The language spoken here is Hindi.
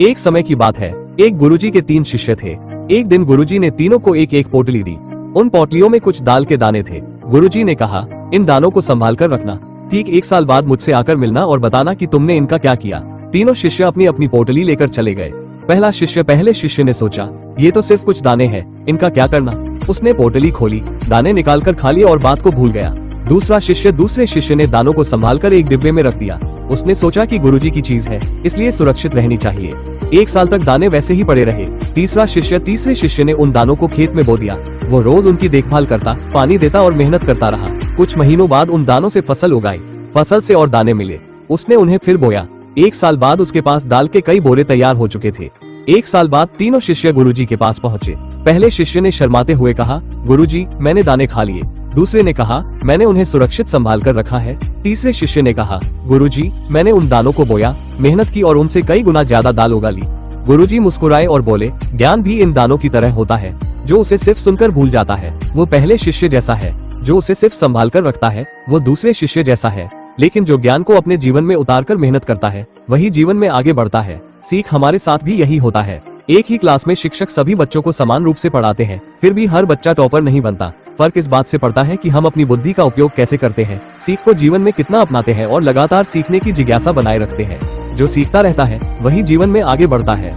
एक समय की बात है, एक गुरुजी के 3 शिष्य थे। एक दिन गुरुजी ने तीनों को एक एक पोटली दी। उन पोटलियों में कुछ दाल के दाने थे। गुरुजी ने कहा, इन दानों को संभाल कर रखना। ठीक 1 साल बाद मुझसे आकर मिलना और बताना कि तुमने इनका क्या किया। तीनों शिष्य अपनी अपनी पोटली लेकर चले गए। पहले शिष्य ने सोचा, ये तो सिर्फ कुछ दाने हैं, इनका क्या करना। उसने पोटली खोली, दाने निकालकर खा लिए और बात को भूल गया। दूसरे शिष्य ने दानों को संभालकर एक डिब्बे में रख दिया। उसने सोचा कि गुरुजी की चीज है, इसलिए सुरक्षित रहनी चाहिए। 1 साल तक दाने वैसे ही पड़े रहे। तीसरे शिष्य ने उन दानों को खेत में बो दिया। वो रोज उनकी देखभाल करता, पानी देता और मेहनत करता रहा। कुछ महीनों बाद उन दानों से फसल उगाई। फसल से और दाने मिले। उसने उन्हें फिर बोया। 1 साल बाद उसके पास दाल के कई बोरे तैयार हो चुके थे। 1 साल बाद तीनों शिष्य गुरुजी के पास पहुंचे। पहले शिष्य ने शर्माते हुए कहा, गुरुजी, मैंने दाने खा लिए। दूसरे ने कहा, मैंने उन्हें सुरक्षित संभाल कर रखा है। तीसरे शिष्य ने कहा, गुरुजी, मैंने उन दानों को बोया, मेहनत की और उनसे कई गुना ज्यादा दाल उगा ली। गुरुजी मुस्कुराए और बोले, ज्ञान भी इन दानों की तरह होता है, जो उसे सिर्फ सुनकर भूल जाता है। वो पहले शिष्य जैसा है, जो उसे सिर्फ संभाल कर रखता है। वो दूसरे शिष्य जैसा है, लेकिन जो ज्ञान को अपने जीवन में उतारकर मेहनत करता है, वही जीवन में आगे बढ़ता है। सीख हमारे साथ भी यही होता है। एक ही क्लास में शिक्षक सभी बच्चों को समान रूप से पढ़ाते हैं, फिर भी हर बच्चा टॉपर नहीं बनता। फर्क इस बात से पड़ता है कि हम अपनी बुद्धि का उपयोग कैसे करते हैं, सीख को जीवन में कितना अपनाते हैं और लगातार सीखने की जिज्ञासा बनाए रखते हैं। जो सीखता रहता है, वही जीवन में आगे बढ़ता है।